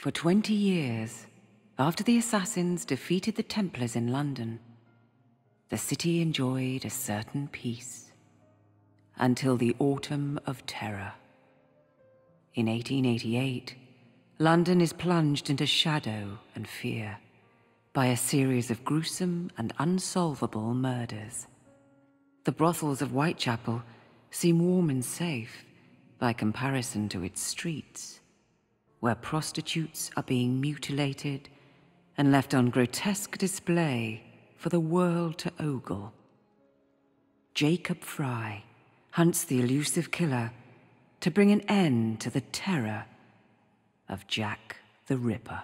For 20 years, after the Assassins defeated the Templars in London, the city enjoyed a certain peace until the Autumn of Terror. In 1888, London is plunged into shadow and fear by a series of gruesome and unsolvable murders. The brothels of Whitechapel seem warm and safe by comparison to its streets, where prostitutes are being mutilated and left on grotesque display for the world to ogle. Jacob Fry hunts the elusive killer to bring an end to the terror of Jack the Ripper.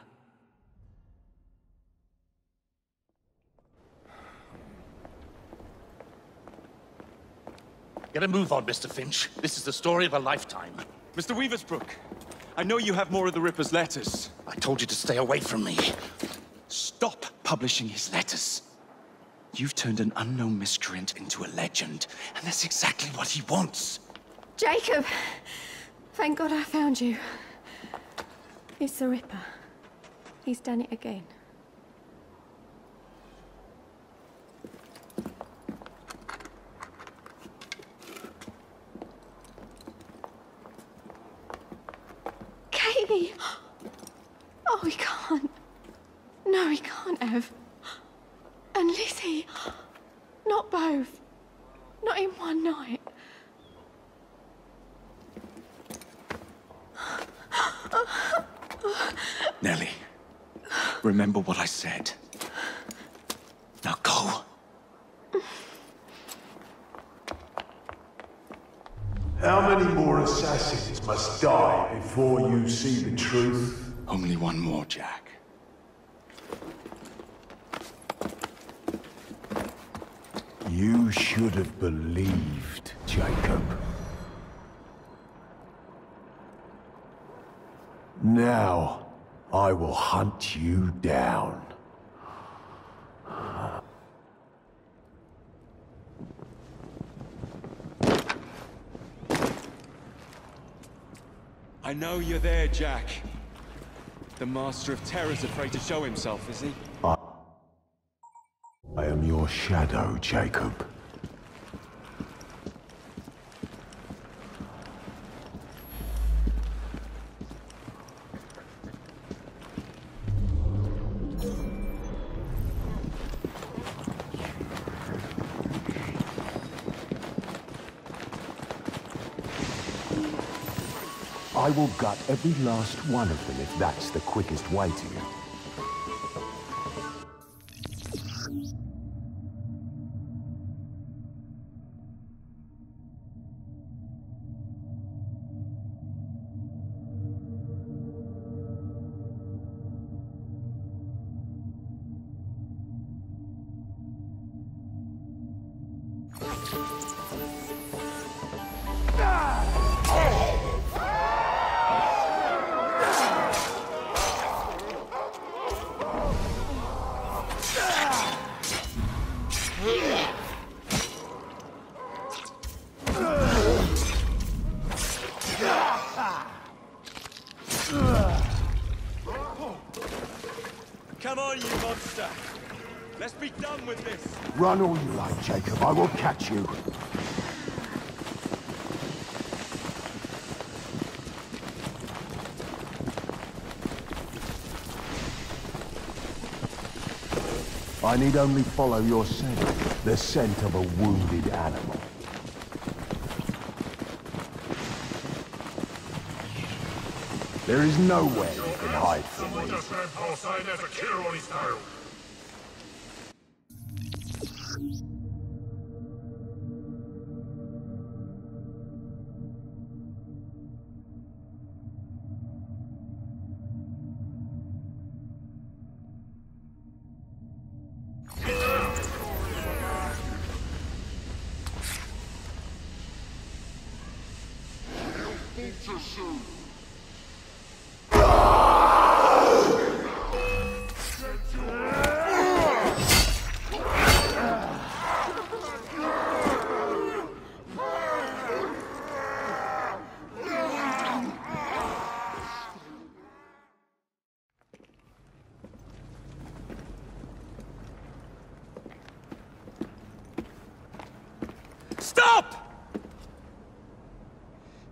Get a move on, Mr. Finch. This is the story of a lifetime. Mr. Weaversbrook, I know you have more of the Ripper's letters. I told you to stay away from me. Stop publishing his letters. You've turned an unknown miscreant into a legend, and that's exactly what he wants. Jacob! Thank God I found you. It's the Ripper. He's done it again. Katie! Oh, he can't. No, he can't have. And Lizzie. Not both. Not in one night. Nellie, remember what I said. Now go. How many more assassins must die before you see the truth? Only one more, Jack. You should have believed, Jacob. Now, I will hunt you down. I know you're there, Jack. The Master of Terror's afraid to show himself, is he? I am your shadow, Jacob. I will gut every last one of them if that's the quickest way to you. Come on, you monster! Let's be done with this! Run all you like, Jacob. I will catch you. I need only follow your scent, the scent of a wounded animal. There is nowhere you can hide from me. There's a killer on his tail. Shoot.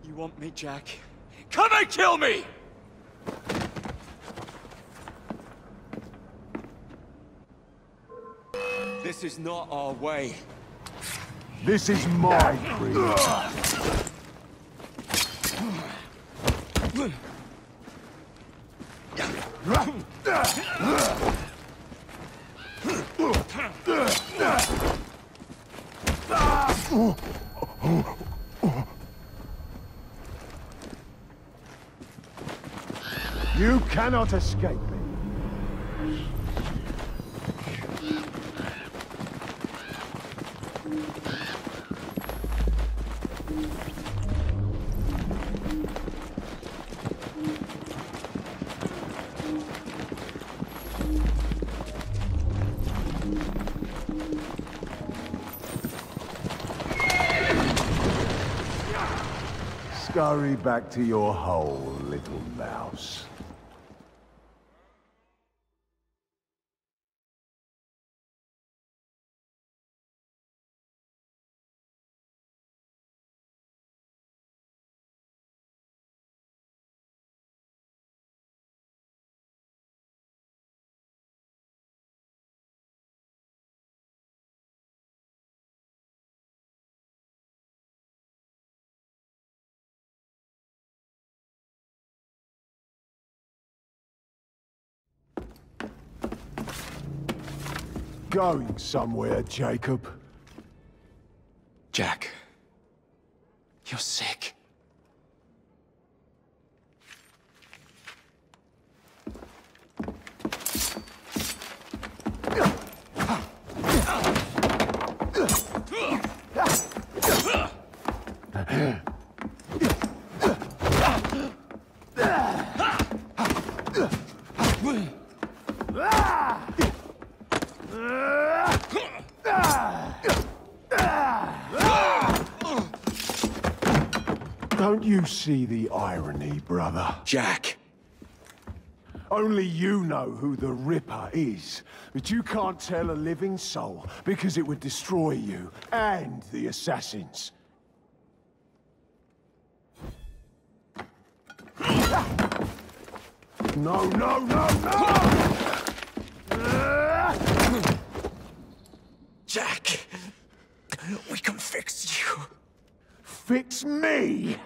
You want me, Jack? Come and kill me! This is not our way. This is my creed. You cannot escape me. Scurry back to your hole, little mouse. Going somewhere, Jacob? Jack, you're sick. Don't you see the irony, brother? Jack! Only you know who the Ripper is, but you can't tell a living soul because it would destroy you and the assassins. No, no, no, no! Jack! We can fix you. Fix me?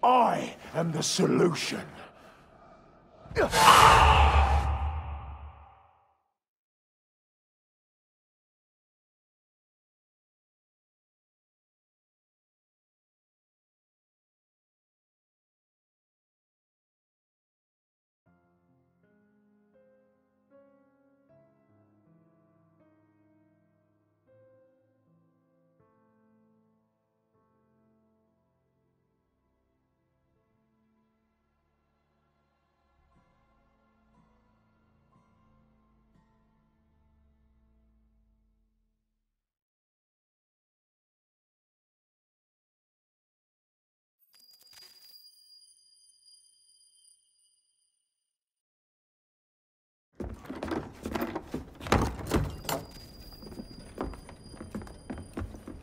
I am the solution.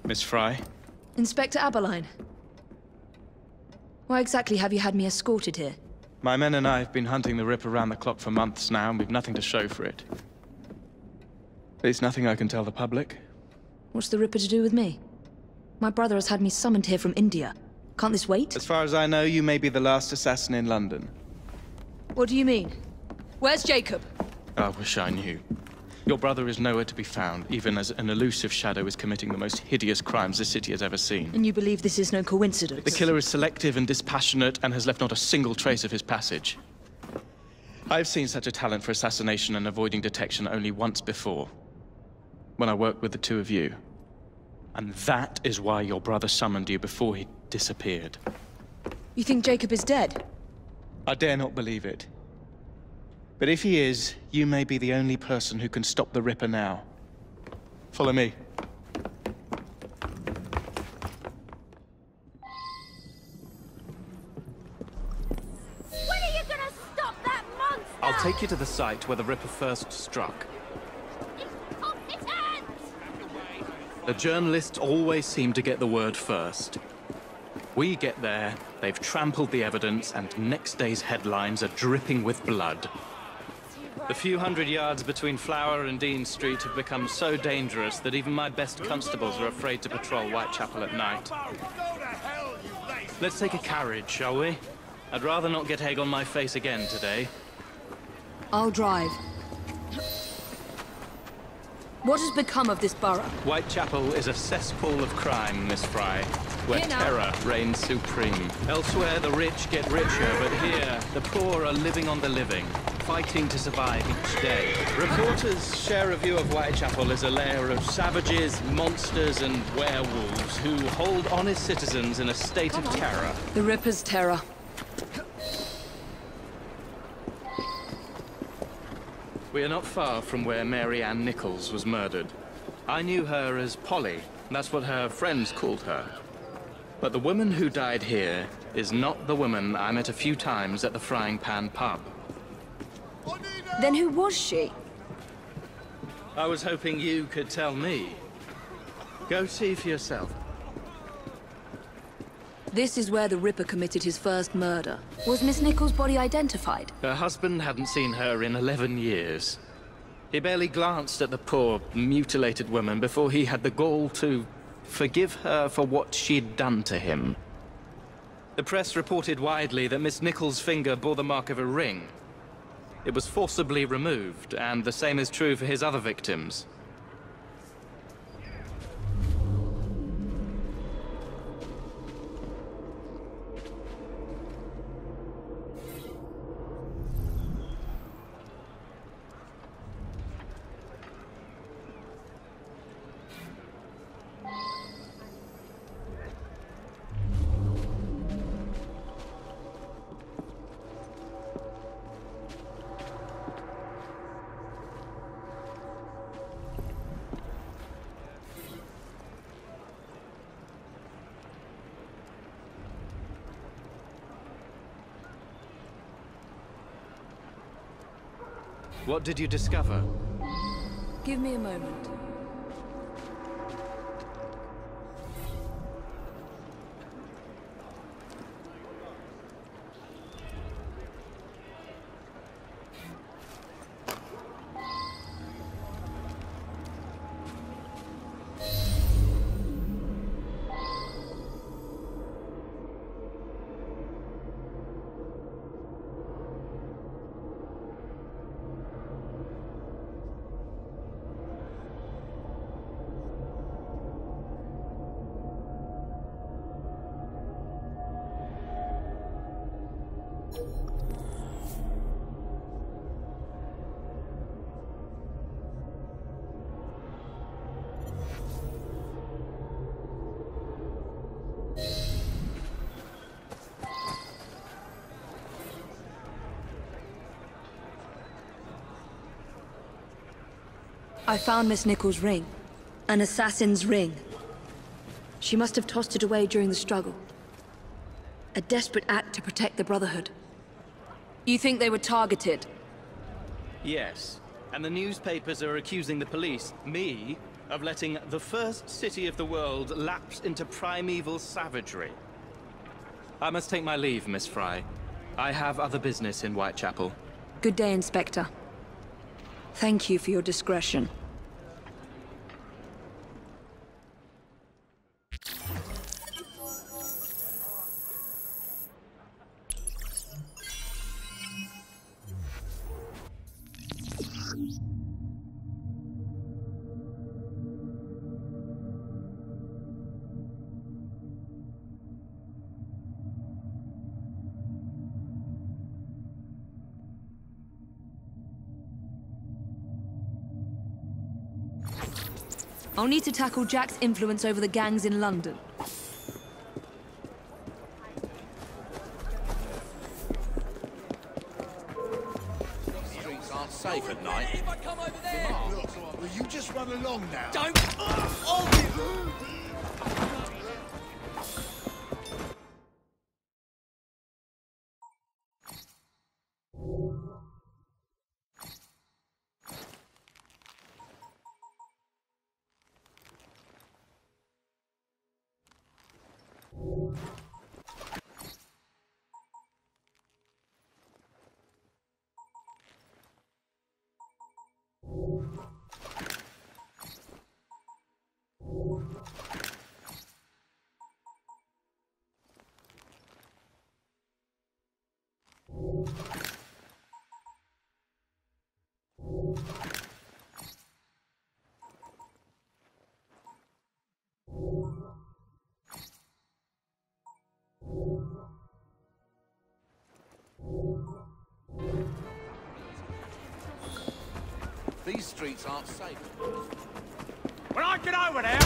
Miss Fry? Inspector Aberline. Why exactly have you had me escorted here? My men and I have been hunting the Ripper around the clock for months now, and we've nothing to show for it. There's nothing I can tell the public. What's the Ripper to do with me? My brother has had me summoned here from India. Can't this wait? As far as I know, you may be the last assassin in London. What do you mean? Where's Jacob? I wish I knew. Your brother is nowhere to be found, even as an elusive shadow is committing the most hideous crimes the city has ever seen. And you believe this is no coincidence? The killer is selective and dispassionate and has left not a single trace of his passage. I've seen such a talent for assassination and avoiding detection only once before, when I worked with the two of you. And that is why your brother summoned you before he disappeared. You think Jacob is dead? I dare not believe it. But if he is, you may be the only person who can stop the Ripper now. Follow me. When are you gonna stop that monster? I'll take you to the site where the Ripper first struck. Incompetent! The journalists always seem to get the word first. We get there, they've trampled the evidence, and next day's headlines are dripping with blood. The few hundred yards between Flower and Dean Street have become so dangerous that even my best constables are afraid to patrol Whitechapel at night. Let's take a carriage, shall we? I'd rather not get egg on my face again today. I'll drive. What has become of this borough? Whitechapel is a cesspool of crime, Miss Fry, where terror reigns supreme. Elsewhere, the rich get richer, but here, the poor are living on the living, fighting to survive each day. Reporters share a view of Whitechapel as a lair of savages, monsters, and werewolves who hold honest citizens in a state of terror. The Ripper's terror. We are not far from where Mary Ann Nichols was murdered. I knew her as Polly. That's what her friends called her. But the woman who died here is not the woman I met a few times at the Frying Pan pub. Then who was she? I was hoping you could tell me. Go see for yourself. This is where the Ripper committed his first murder. Was Miss Nichols' body identified? Her husband hadn't seen her in 11 years. He barely glanced at the poor, mutilated woman before he had the gall to forgive her for what she'd done to him. The press reported widely that Miss Nichols' finger bore the mark of a ring. It was forcibly removed, and the same is true for his other victims. What did you discover? Give me a moment. I found Miss Nichols' ring. An assassin's ring. She must have tossed it away during the struggle. A desperate act to protect the Brotherhood. You think they were targeted? Yes. And the newspapers are accusing the police, me, of letting the first city of the world lapse into primeval savagery. I must take my leave, Miss Fry. I have other business in Whitechapel. Good day, Inspector. Thank you for your discretion. I'll need to tackle Jack's influence over the gangs in London. Streets aren't safe at night. Look, will you just run along now? Don't! streets aren't safe. When I get over there,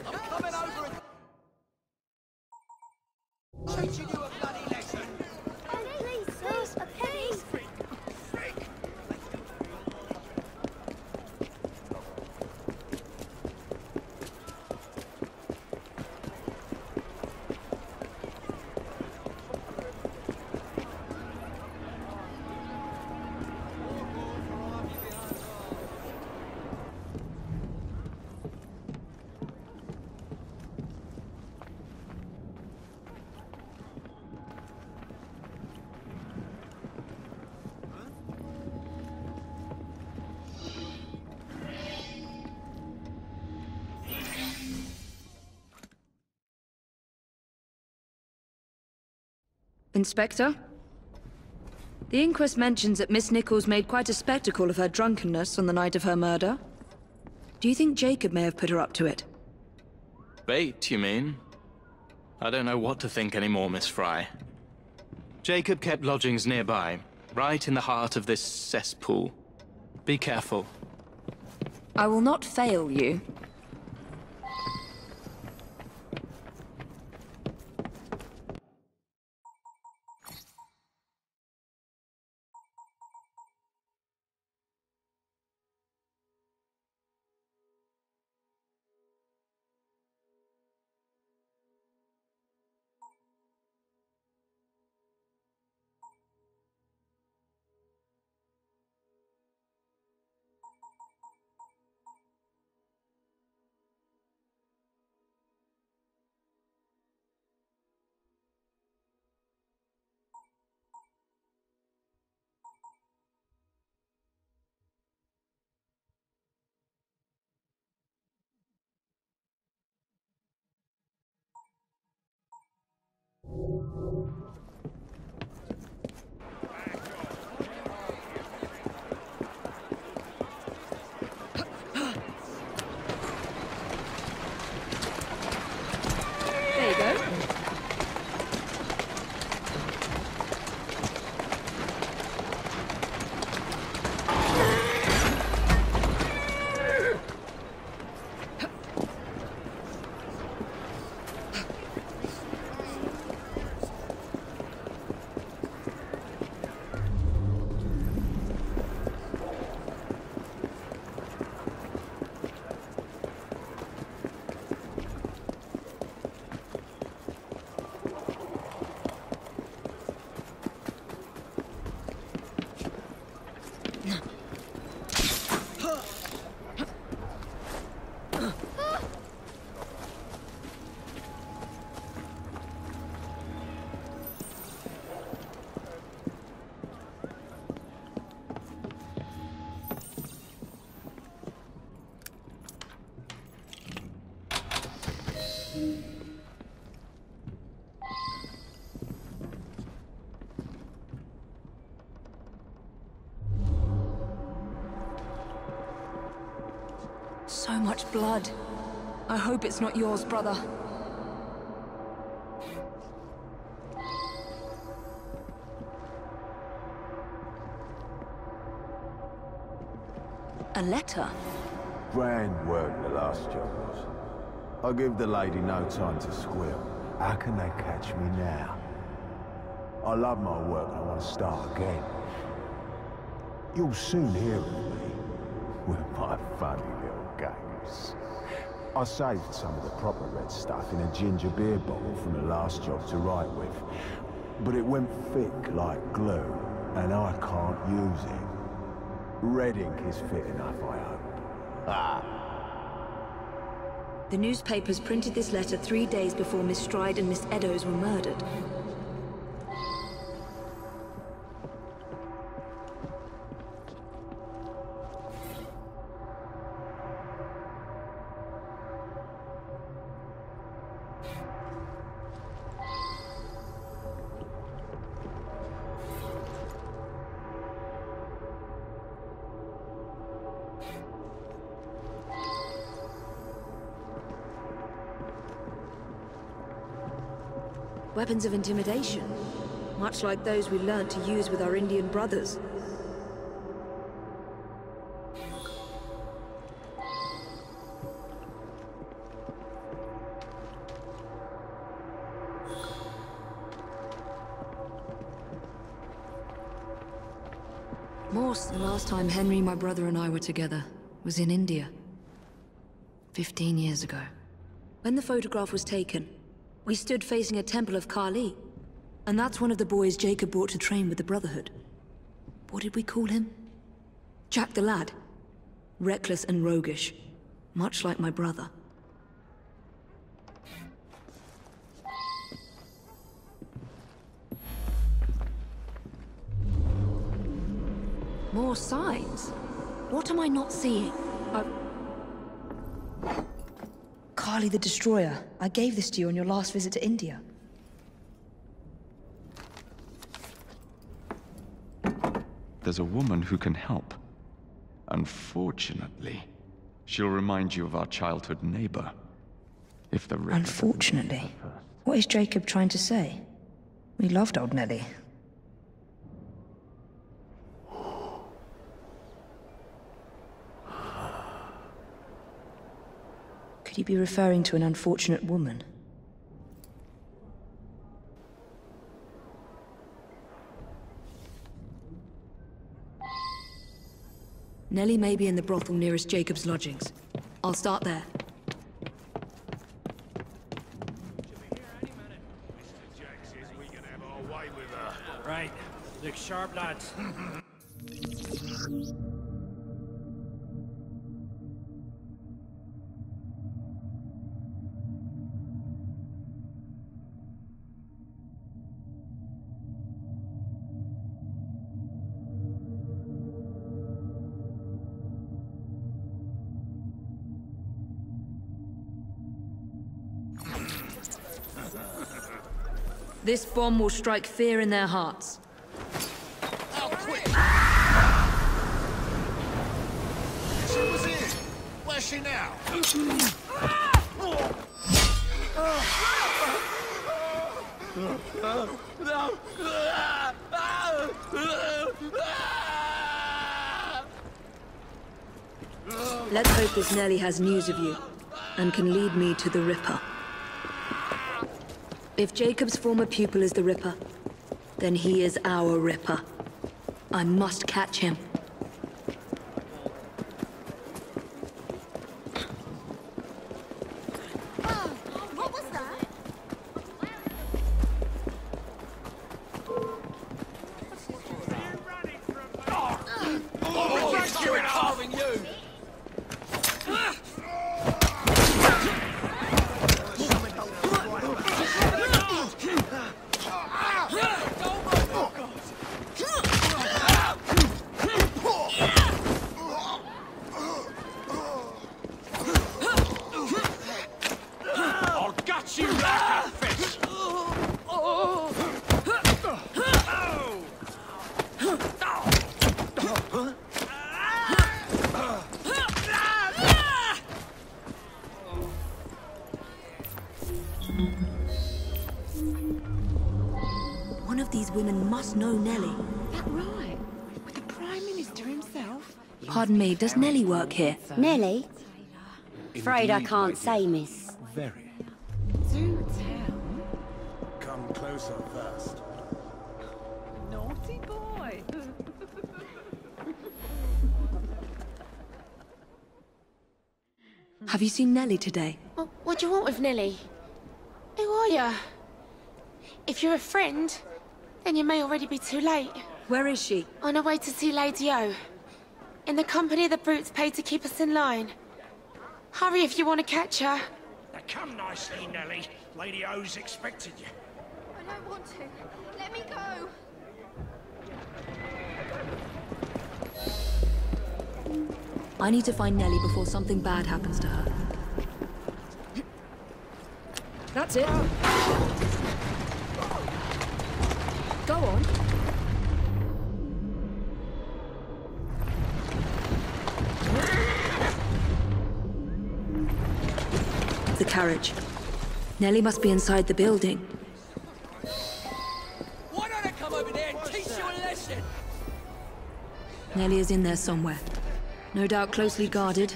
I'm coming over and teaching you a bloody lesson. Oh, please, sir, a penny. Inspector? The inquest mentions that Miss Nichols made quite a spectacle of her drunkenness on the night of her murder. Do you think Jacob may have put her up to it? Bait, you mean? I don't know what to think anymore, Miss Fry. Jacob kept lodgings nearby, right in the heart of this cesspool. Be careful. I will not fail you. There you go. So much blood. I hope it's not yours, brother. A letter? Grand work the last job was. I give the lady no time to squeal. How can they catch me now? I love my work and I want to start again. You'll soon hear of me with my funny little games. I saved some of the proper red stuff in a ginger beer bottle from the last job to write with. But it went thick like glue, and I can't use it. Red ink is fit enough, I hope. Ah. The newspapers printed this letter 3 days before Miss Stride and Miss Eddowes were murdered. Weapons of intimidation. Much like those we learnt to use with our Indian brothers. Morse, the last time Henry, my brother, and I were together was in India. 15 years ago. When the photograph was taken, we stood facing a temple of Kali. And that's one of the boys Jacob brought to train with the Brotherhood. What did we call him? Jack the Lad. Reckless and roguish. Much like my brother. More signs? What am I not seeing? Kali the Destroyer. I gave this to you on your last visit to India. There's a woman who can help. Unfortunately, she'll remind you of our childhood neighbor. If the Ripper... Unfortunately? What is Jacob trying to say? We loved old Nelly. Could he be referring to an unfortunate woman? Nelly may be in the brothel nearest Jacob's lodgings. I'll start there. Right. Look sharp, lads. This bomb will strike fear in their hearts. Oh, quick! She was here. Where's she now? Let's hope this Nelly has news of you, and can lead me to the Ripper. If Jacob's former pupil is the Ripper, then he is our Ripper. I must catch him. What was that? You're carving you! One of these women must know Nelly. That right? With the Prime Minister himself? Pardon me, does Nelly work here? Nelly? Afraid I can't say, miss. Very. Do tell. Come closer first. Naughty boy. Have you seen Nelly today? What do you want with Nelly? Who are you? If you're a friend, then you may already be too late. Where is she? On her way to see Lady O. In the company of the brutes paid to keep us in line. Hurry if you want to catch her. Now come nicely, Nelly. Lady O's expected you. I don't want to. Let me go. I need to find Nelly before something bad happens to her. That's it. Go on. The carriage. Nelly must be inside the building. Nellie is in there somewhere. No doubt closely guarded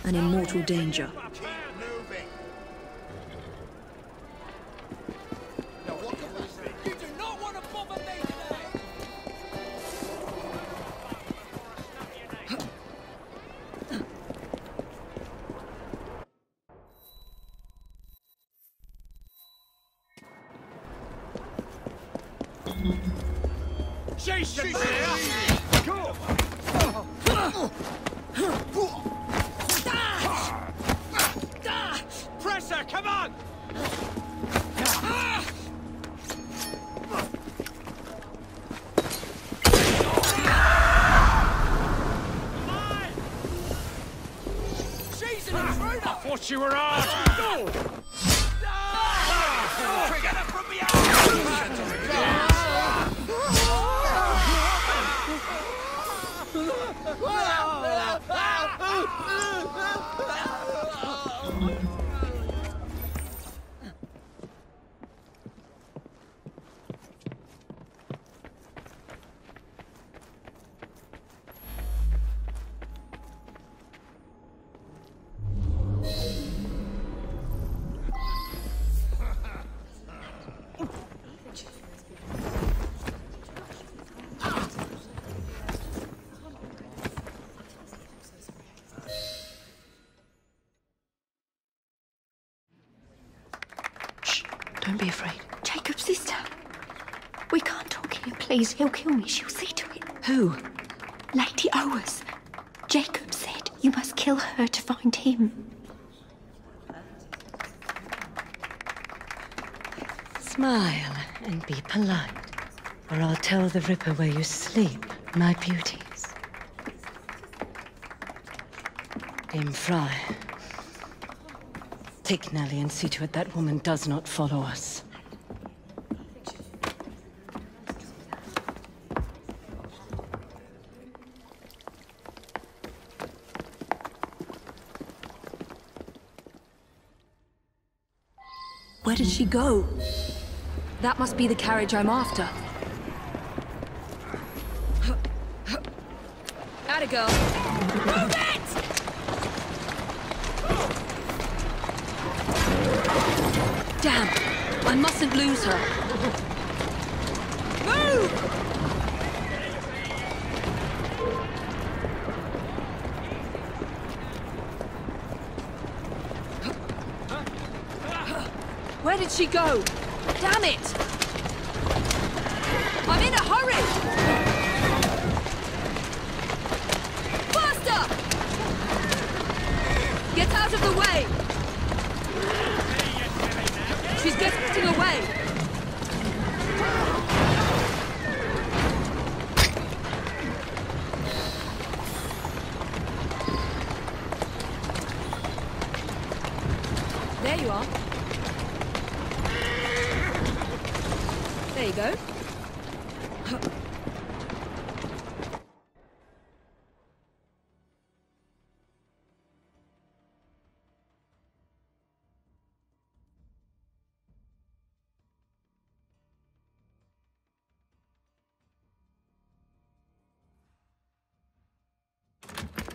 and in mortal danger. Jason! Go! Press her, come on! She's an intruder! I thought you were on! Get her from behind! Don't be afraid. Jacob's sister. We can't talk here, please. He'll kill me. She'll see to it. Who? Lady Owers. Jacob said you must kill her to find him. Smile and be polite, or I'll tell the Ripper where you sleep, my beauties. Dame Fry. Take Nellie and see to it that woman does not follow us. Where did she go? That must be the carriage I'm after. Atta girl. Move it! Damn! I mustn't lose her. Move! Where did she go? Damn it! I'm in a hurry! Faster! Get out of the way! She's getting away! There you are. There you go.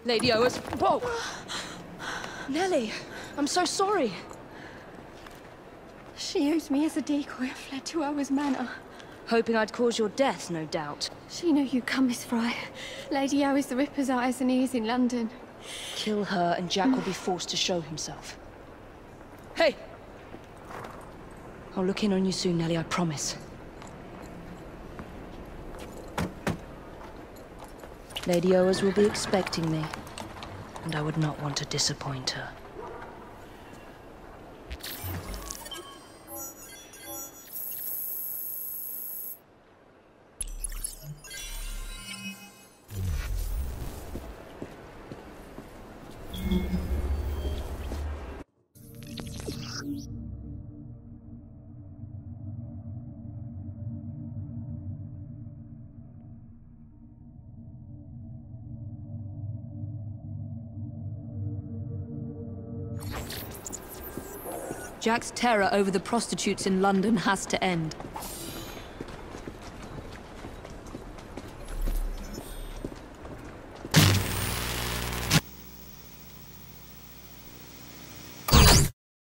Lady Owers. Whoa! Nellie, I'm so sorry. She used me as a decoy and fled to Owers Manor. Hoping I'd cause your death, no doubt. She knew you'd come, Miss Fry. Lady Owers the Ripper's eyes and ears in London. Kill her and Jack will be forced to show himself. Hey! I'll look in on you soon, Nellie, I promise. Lady Owers will be expecting me, and I would not want to disappoint her. Jack's terror over the prostitutes in London has to end.